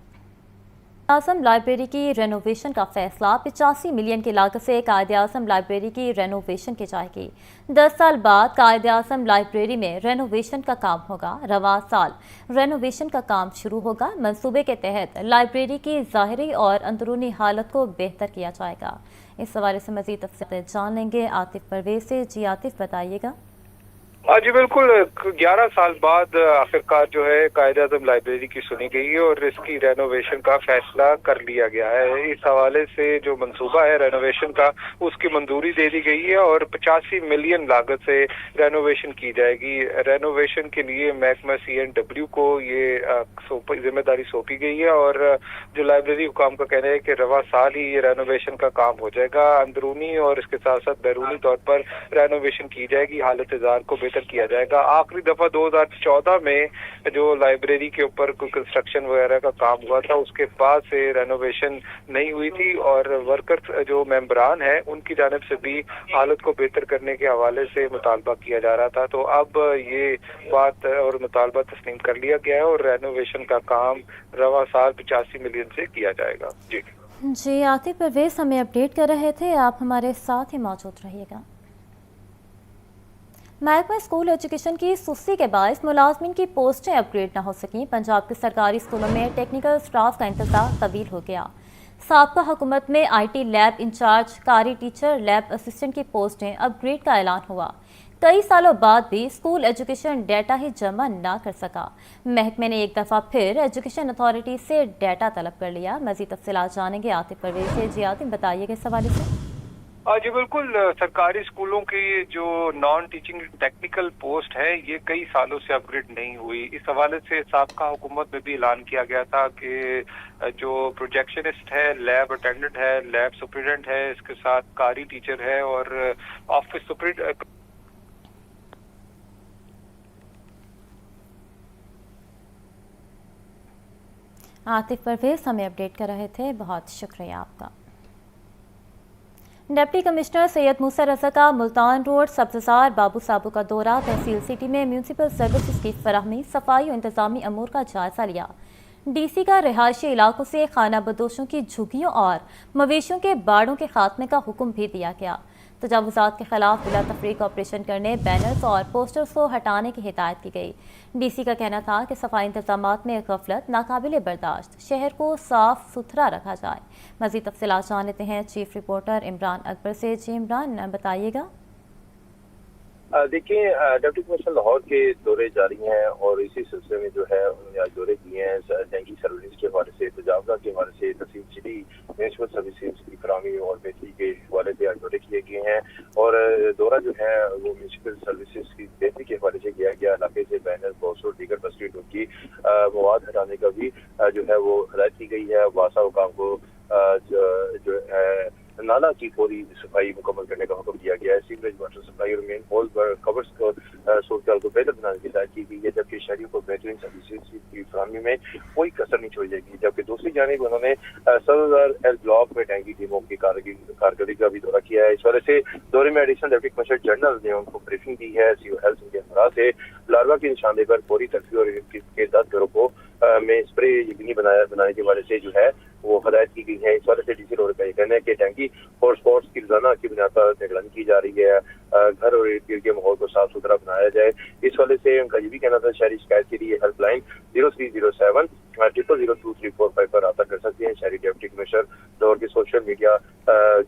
आज़म लाइब्रेरी की रेनोवेशन का फैसला 85 मिलियन की लागत से कायदे आज़म लाइब्रेरी की रेनोवेशन की जाएगी। 10 साल बाद कायदे आज़म लाइब्रेरी में रेनोवेशन का काम होगा। रवां साल रेनोवेशन का काम शुरू होगा। मंसूबे के तहत लाइब्रेरी की ज़ाहिरी और अंदरूनी हालत को बेहतर किया जाएगा। इस हवाले से मज़ीद तफसील जान लेंगे आतिफ परवेज से। जी आतिफ, बताइएगा। जी बिल्कुल, 11 साल बाद आखिरकार जो है कायदे आज़म लाइब्रेरी की सुनी गई है और इसकी रेनोवेशन का फैसला कर लिया गया है। इस हवाले से जो मंसूबा है रेनोवेशन का, उसकी मंजूरी दे दी गई है और 85 मिलियन लागत से रेनोवेशन की जाएगी। रेनोवेशन के लिए महकमा CNW को ये जिम्मेदारी सौंपी गई है और जो लाइब्रेरी हुकाम का कहना है कि रवा साल ही ये रेनोवेशन का काम हो जाएगा। अंदरूनी और इसके साथ साथ बैरूनी तौर पर रेनोवेशन की जाएगी, हालत जार को बेहतर किया जाएगा। आखिरी दफा 2014 में जो लाइब्रेरी के ऊपर कोई कंस्ट्रक्शन वगैरह का काम हुआ था, उसके बाद से रेनोवेशन नहीं हुई थी और वर्कर्स जो मेंबरान हैं उनकी जानिब से भी हालत को बेहतर करने के हवाले से मुतालबा किया जा रहा था। तो अब ये बात और मुतालबा तस्लीम कर लिया गया है और रेनोवेशन का काम रवा साल 85 मिलियन से किया जाएगा। जी आतिफ परवेज हमें अपडेट कर रहे थे, आप हमारे साथ ही मौजूद रहिएगा। महकमा स्कूल एजुकेशन की सुस्ती के बायस मुलाजमीन की पोस्टें अपग्रेड न हो सकें। पंजाब के सरकारी स्कूलों में टेक्निकल स्टाफ का इंतजार तवील हो गया। साबका हुकूमत में IT लैब इंचार्ज, कारी टीचर, लैब असिस्टेंट की पोस्टें अपग्रेड का ऐलान हुआ। कई सालों बाद भी स्कूल एजुकेशन डाटा ही जमा ना कर सका। महकमे ने एक दफ़ा फिर एजुकेशन अथॉरिटी से डाटा तलब कर लिया। मज़ीद तफसीलात जानेंगे आतिफ परवेज से। जी आतिफ, बताइएगा इस हवाले से। जी बिल्कुल, सरकारी स्कूलों की जो नॉन टीचिंग टेक्निकल पोस्ट है ये कई सालों से अपग्रेड नहीं हुई। इस हवाले से साबका हुकूमत में भी ऐलान किया गया था कि जो प्रोजेक्शनिस्ट है, लैब अटेंडेंट है, लैब सुपरिटेंडेंट है, इसके साथ कारी टीचर है और ऑफिस सुपरिटेंडेंट। आतिफ परवेज हमें अपडेट कर रहे थे, बहुत शुक्रिया आपका। डिप्टी कमिश्नर सैयद मूसा रज़ा का मुल्तान रोड सब्ज़ार बाबू साबू का दौरा, तहसील सिटी में म्यूनसिपल सर्विसेज की फराहमी, सफाई और इंतजामी अमूर का जायजा लिया। DC का रिहायशी इलाकों से खाना बदोशों की झुग्गियों और मवेशियों के बाड़ों के खात्मे का हुक्म भी दिया गया। तजावुज़ात के खिलाफ बिला तफरीक ऑपरेशन करने, बैनर्स और पोस्टर्स को हटाने की हिदायत की गई। DC का कहना था कि सफाई इंतजामात में गफलत नाकाबिले बर्दाश्त, शहर को साफ सुथरा रखा जाए। मज़ीद तफसीलात जान लेते हैं चीफ रिपोर्टर इमरान अकबर से। जी इमरान, बताइएगा। देखिए, डिप्टी कमिश्नर लाहौर के दौरे जारी हैं और इसी सिलसिले में जो है उन्होंने आज दौरे किए हैं। टैंकी सर्विस के हवाले से, तजावजा के हवाले से, तहसील सिटी म्यूनसिपल सर्विसेज की फराहमी और बेहतरी के हवाले से आज दौरे किए गए हैं और दौरा जो है वो म्यूनसिपल सर्विसेज की बेहतरी के हवाले से किया गया। इलाके से बैनर, पोस्टर और दीगर बस्टियों की मवाद हटाने का भी जो है वो हिदायत की गई है। वासा हुकाम को जो है नाला की पूरी सफाई मुकम्मल करने का हुक्म दिया गया है। सीवरेज वाटर सप्लाई और मेन होल पर कवर्स को सूरत को बेहतर बनाने की हिदायत की गई है, जबकि शहरियों को बेहतरीन सर्विसेज की फराहमी में कोई कसर नहीं छोड़ी जाएगी। जबकि दूसरी जानिब उन्होंने सदर एल ब्लॉक में टैंकी टीमों की कारकर्दगी का भी दौरा किया है। इस वजह से दौरे में एडिशनल डिप्टी कमिश्नर जनरल ने उनको ब्रीफिंग दी है। सिविल हेल्थ के अफराद से लार्वा की निशानदेही पर फौरी तर्फी और इनके 10 घरों को में स्प्रे यकीनी बनाने के वजह से जो है वो हदायत की गई है। इस वजह से DC रोड का ये कहना है कि टैंकी और स्पोर्ट्स की रोजाना की बुनियाद पर निगरानी की जा रही है, घर और इर्द गिर्द के माहौल को साफ सुथरा बनाया जाए। इस वजह से उनका ये भी कहना था शहरी शिकायत के लिए हेल्पलाइन 0307 002345 पर रब्ता कर सकते हैं। शहरी डिप्टी कमिश्नर लाहौर के सोशल मीडिया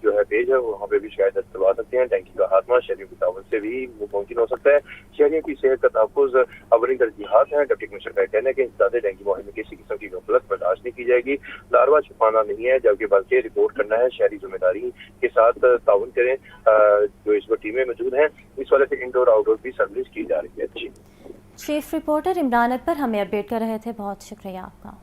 जो है पेज है वहाँ पे भी शिकायत दर्ज करवा सकते हैं। टैंकी का खात्मा शहरियों की ताउन से भी मुमकिन हो सकता है। शहरियों की सेहत का तहफ़्फ़ुज़ अवली तरजीहात है। डिप्टी कमिश्नर का कहना है कि ज़्यादा टैंकी मुहिम में किसी किस्म की गफलत बर्दाश्त नहीं की जाएगी। लार्वा छुपाना नहीं है, जबकि बल्कि रिपोर्ट करना है। शहरी जिम्मेदारी के साथ ताउन करें। जो इस वक्त टीमें मौजूद हैं, इस वजह से इंडोर आउटडोर भी सर्विस की जा रही है। चीफ रिपोर्टर इमरान अकबर हमें अपडेट कर रहे थे, बहुत शुक्रिया आपका।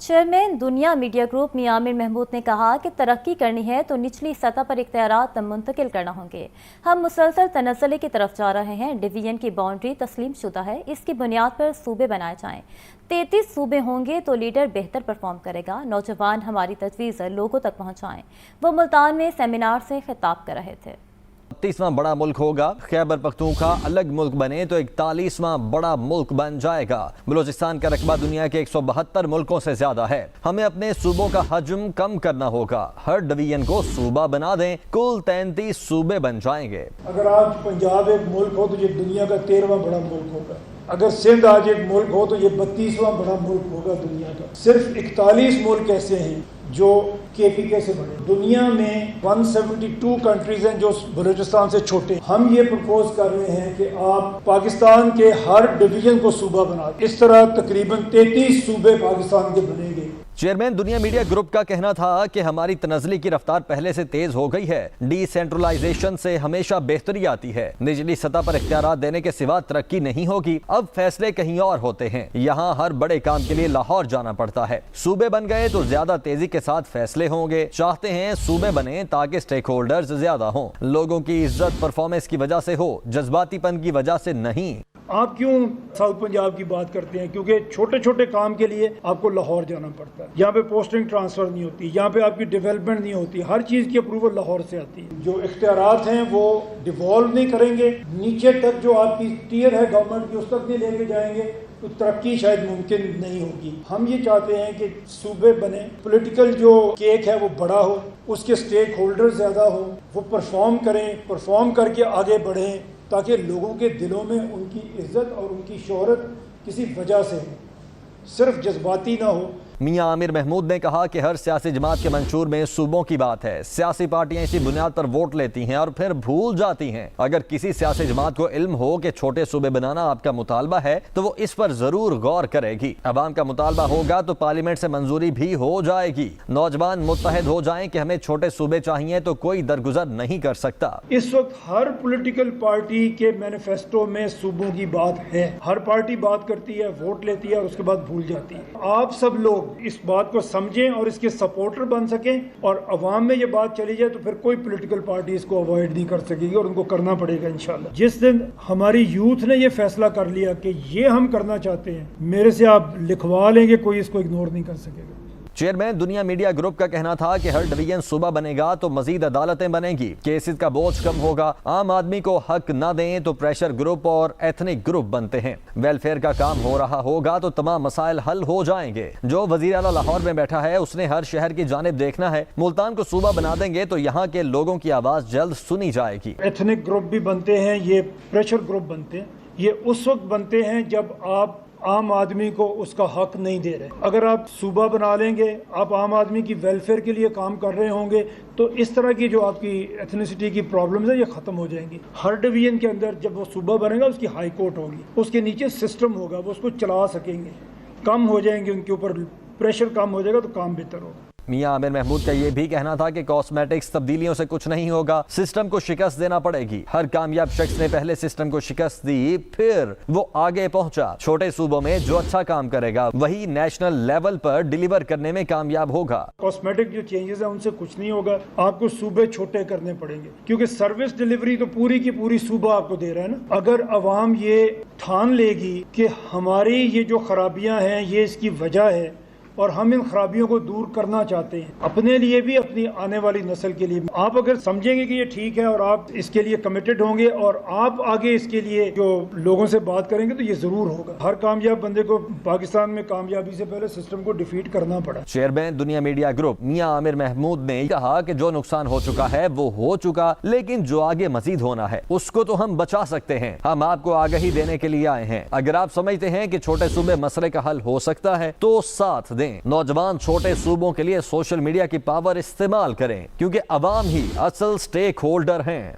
चेयरमैन दुनिया मीडिया ग्रुप मियां आमिर महमूद ने कहा कि तरक्की करनी है तो निचली सतह पर इख्तियारात मुंतकिल करना होंगे। हम मुसलसल तनज़्ज़ुल की तरफ जा रहे हैं। डिवीजन की बाउंड्री तस्लीम शुदा है, इसकी बुनियाद पर सूबे बनाए जाएं। 33 सूबे होंगे तो लीडर बेहतर परफॉर्म करेगा। नौजवान हमारी तजवीज़ लोगों तक पहुँचाएँ। वो मुल्तान में सेमिनार से खिताब कर रहे थे। 32वां बड़ा मुल्क होगा। खैबर पख्तूनख्वा अलग मुल्क बने तो 41वां बड़ा मुल्क बन जाएगा। बलूचिस्तान का रकबा दुनिया के 172 मुल्कों से ज्यादा है। हमें अपने सूबों का हजम कम करना होगा। हर डिवीजन को सूबा बना दें, कुल 33 सूबे बन जाएंगे। अगर आज पंजाब एक मुल्क हो तो ये दुनिया का 13वां बड़ा मुल्क होगा। अगर सिंध आज एक मुल्क हो तो ये 32वां बड़ा मुल्क होगा दुनिया का। सिर्फ 41 मुल्क ऐसे हैं जो KPK से बने। दुनिया में 172 कंट्रीज हैं जो बलूचिस्तान से छोटे। हम ये प्रपोज कर रहे हैं कि आप पाकिस्तान के हर डिवीजन को सूबा बना दें। इस तरह तकरीबन 33 सूबे पाकिस्तान के बनेंगे। चेयरमैन दुनिया मीडिया ग्रुप का कहना था कि हमारी तनज़ली की रफ्तार पहले से तेज हो गई है। डिसेंट्रलाइजेशन से हमेशा बेहतरी आती है। निचली सतह पर इख्तियारात देने के सिवा तरक्की नहीं होगी। अब फैसले कहीं और होते हैं। यहाँ हर बड़े काम के लिए लाहौर जाना पड़ता है। सूबे बन गए तो ज्यादा तेजी के साथ फैसले होंगे। चाहते हैं सूबे बने ताकि स्टेक होल्डर्स ज्यादा हों। लोगों की इज्जत परफॉर्मेंस की वजह से हो, जज्बातीपन की वजह से नहीं। आप क्यों साउथ पंजाब की बात करते हैं? क्योंकि छोटे छोटे काम के लिए आपको लाहौर जाना पड़ता है। यहाँ पे पोस्टिंग ट्रांसफर नहीं होती, यहाँ पे आपकी डेवलपमेंट नहीं होती। हर चीज़ की अप्रूवल लाहौर से आती है। जो इख्तियारात हैं वो डिवॉल्व नहीं करेंगे, नीचे तक जो आपकी टियर है गवर्नमेंट की उस तक नहीं लेके जाएंगे तो तरक्की शायद मुमकिन नहीं होगी। हम ये चाहते हैं कि सूबे बने, पॉलिटिकल जो केक है वो बड़ा हो, उसके स्टेक होल्डर ज़्यादा हो, वो परफॉर्म करें, परफॉर्म करके आगे बढ़ें ताकि लोगों के दिलों में उनकी इज्जत और उनकी शोहरत किसी वजह से हो, सिर्फ जज्बाती ना हो। मियां आमिर महमूद ने कहा कि हर सियासी जमात के मंशूर में सूबों की बात है। सियासी पार्टियां इसी बुनियाद पर वोट लेती हैं और फिर भूल जाती हैं। अगर किसी सियासी जमात को इल्म हो कि छोटे सूबे बनाना आपका मुतालबा है तो वो इस पर जरूर गौर करेगी। अवाम का मुतालबा होगा तो पार्लियामेंट से मंजूरी भी हो जाएगी। नौजवान मुत्तहिद हो जाएं कि हमें छोटे सूबे चाहिए तो कोई दरगुजर नहीं कर सकता। इस वक्त हर पॉलिटिकल पार्टी के मैनिफेस्टो में सूबों की बात है। हर पार्टी बात करती है, वोट लेती है और उसके बाद भूल जाती है। आप सब लोग इस बात को समझें और इसके सपोर्टर बन सकें और अवाम में ये बात चली जाए तो फिर कोई पॉलिटिकल पार्टी इसको अवॉइड नहीं कर सकेगी और उनको करना पड़ेगा इंशाल्लाह। जिस दिन हमारी यूथ ने ये फैसला कर लिया कि ये हम करना चाहते हैं, मेरे से आप लिखवा लेंगे, कोई इसको इग्नोर नहीं कर सकेगा। चेयरमैन दुनिया मीडिया ग्रुप का कहना था कि हर डिवीजन सूबा बनेगा तो मजीद अदालतें बनेंगी, केसेस का बोझ कम होगा। आम आदमी को हक न दें तो प्रेशर ग्रुप और एथनिक ग्रुप बनते हैं। वेलफेयर का काम हो रहा होगा तो तमाम मसाइल हल हो जाएंगे। जो वजीर आला लाहौर में बैठा है उसने हर शहर की जानिब देखना है। मुल्तान को सूबा बना देंगे तो यहाँ के लोगों की आवाज जल्द सुनी जाएगी। एथनिक ग्रुप भी बनते हैं, ये प्रेशर ग्रुप बनते हैं। ये उस वक्त बनते हैं जब आप आम आदमी को उसका हक नहीं दे रहे। अगर आप सूबा बना लेंगे, आप आम आदमी की वेलफेयर के लिए काम कर रहे होंगे तो इस तरह की जो आपकी एथनिसिटी की प्रॉब्लम्स है ये ख़त्म हो जाएंगी। हर डिवीजन के अंदर जब वो सूबा बनेगा उसकी हाई कोर्ट होगी, उसके नीचे सिस्टम होगा, वो उसको चला सकेंगे, कम हो जाएंगे उनके ऊपर प्रेशर, कम हो जाएगा तो काम बेहतर होगा। मियां आमिर महमूद का ये भी कहना था कि कॉस्मेटिक्स तब्दीलियों से कुछ नहीं होगा, सिस्टम को शिकस्त देना पड़ेगी। हर कामयाब शख्स ने पहले सिस्टम को शिकस्त दी, फिर वो आगे पहुंचा। छोटे सूबों में जो अच्छा काम करेगा वही नेशनल लेवल पर डिलीवर करने में कामयाब होगा। कॉस्मेटिक जो चेंजेस है उनसे कुछ नहीं होगा, आपको सूबे छोटे करने पड़ेंगे क्योंकि सर्विस डिलीवरी तो पूरी की पूरी सूबा आपको दे रहा है ना। अगर अवाम ये ठान लेगी कि हमारी ये जो खराबियां हैं ये इसकी वजह है और हम इन खराबियों को दूर करना चाहते हैं अपने लिए भी, अपनी आने वाली नस्ल के लिए भी। आप अगर समझेंगे कि ये ठीक है और आप इसके लिए कमिटेड होंगे और आप आगे इसके लिए जो लोगों से बात करेंगे तो ये जरूर होगा। हर कामयाब बंदे को पाकिस्तान में कामयाबी से पहले सिस्टम को डिफीट करना पड़ा। चेयरमैन दुनिया मीडिया ग्रुप मियां आमिर महमूद ने कहा कि जो नुकसान हो चुका है वो हो चुका, लेकिन जो आगे मजीद होना है उसको तो हम बचा सकते हैं। हम आपको आगाही देने के लिए आए हैं। अगर आप समझते हैं कि छोटे सूबे मसले का हल हो सकता है तो साथ दें। नौजवान छोटे सूबों के लिए सोशल मीडिया की पावर इस्तेमाल करें क्योंकि अवाम ही असल स्टेक होल्डर हैं।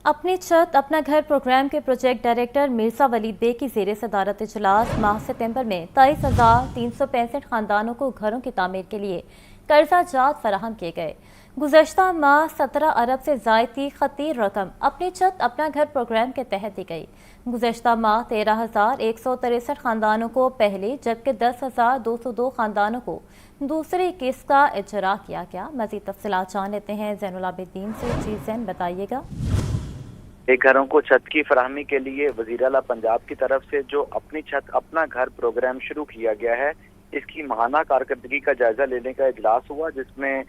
अपनी छत अपना घर प्रोग्राम के प्रोजेक्ट डायरेक्टर मिर्जा वलीद बे की ज़ेर सदारत इजलास माह सितंबर में 23,365 खानदानों को घरों की तामीर के लिए कर्जा जात फराहम किए गए। गुज़श्ता माह 17 अरब से ज़ायद की खतीर रकम अपनी छत अपना घर प्रोग्राम के तहत दी गई। गुज़श्ता माह 13,163 खानदानों को पहले जबकि 10,202 खानदानों को दूसरी किस्त का इजरा किया गया। मज़ीद तफसीलात जान लेते हैं ज़ैनुल आबिदीन से। जी ज़ैन, बताइएगा। एक घरों को छत की फराहमी के लिए वज़ीर आला पंजाब की तरफ से जो अपनी छत अपना घर प्रोग्राम शुरू किया गया है, اس کی ماہانہ کارکردگی کا جائزہ لینے کا اجلاس ہوا، جس میں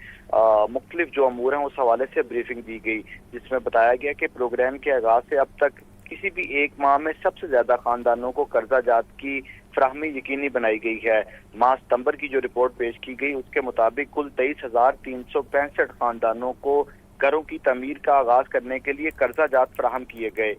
مختلف جو امور ہیں اس حوالے سے بریفنگ دی گئی، جس میں بتایا گیا کہ پروگرام کے آغاز سے اب تک کسی بھی ایک ماہ میں سب سے زیادہ خاندانوں کو قرضہ جات کی فراہمی یقینی بنائی گئی ہے۔ ماہ ستمبر کی جو رپورٹ پیش کی گئی اس کے مطابق کل 23,365 خاندانوں کو گھروں کی تعمیر کا آغاز کرنے کے لیے قرضہ جات فراہم کیے گئے۔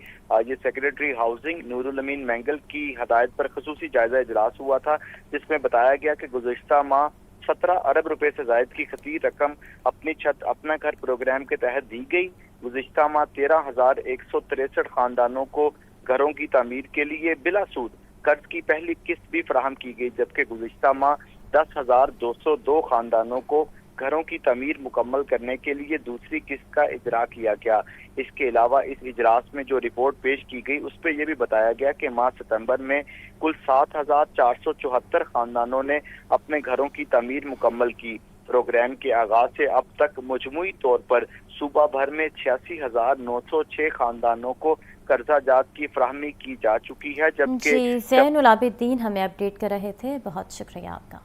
یہ سیکریٹری ہاؤسنگ نور الامین مینگل کی ہدایت پر خصوصی جائزہ اجلاس ہوا تھا، جس میں بتایا گیا کہ گزشتہ ماہ 17 ارب روپے سے زائد کی خطیر رقم اپنی چھت اپنا گھر پروگرام کے تحت دی گئی۔ گزشتہ ماہ 13,163 خاندانوں کو گھروں کی تعمیر کے لیے بلا سود قرض کی پہلی قسط بھی فراہم کی گئی، جبکہ گزشتہ ماہ 10,202 خاندانوں کو گھروں کی تعمیر مکمل کرنے کے لیے دوسری قسط کا اجرا کیا گیا۔ اس کے علاوہ اس اجلاس میں جو رپورٹ پیش کی گئی اس پہ یہ بھی بتایا گیا کہ ماہ ستمبر میں کل 7,474 خاندانوں نے اپنے گھروں کی تعمیر مکمل کی۔ پروگرام کے آغاز سے اب تک مجموعی طور پر صوبہ بھر میں 86,906 خاندانوں کو قرضہ جات کی فراہمی کی جا چکی ہے، جبکہ زین العابدین ہمیں اپڈیٹ کر رہے تھے، بہت شکریہ آپ کا۔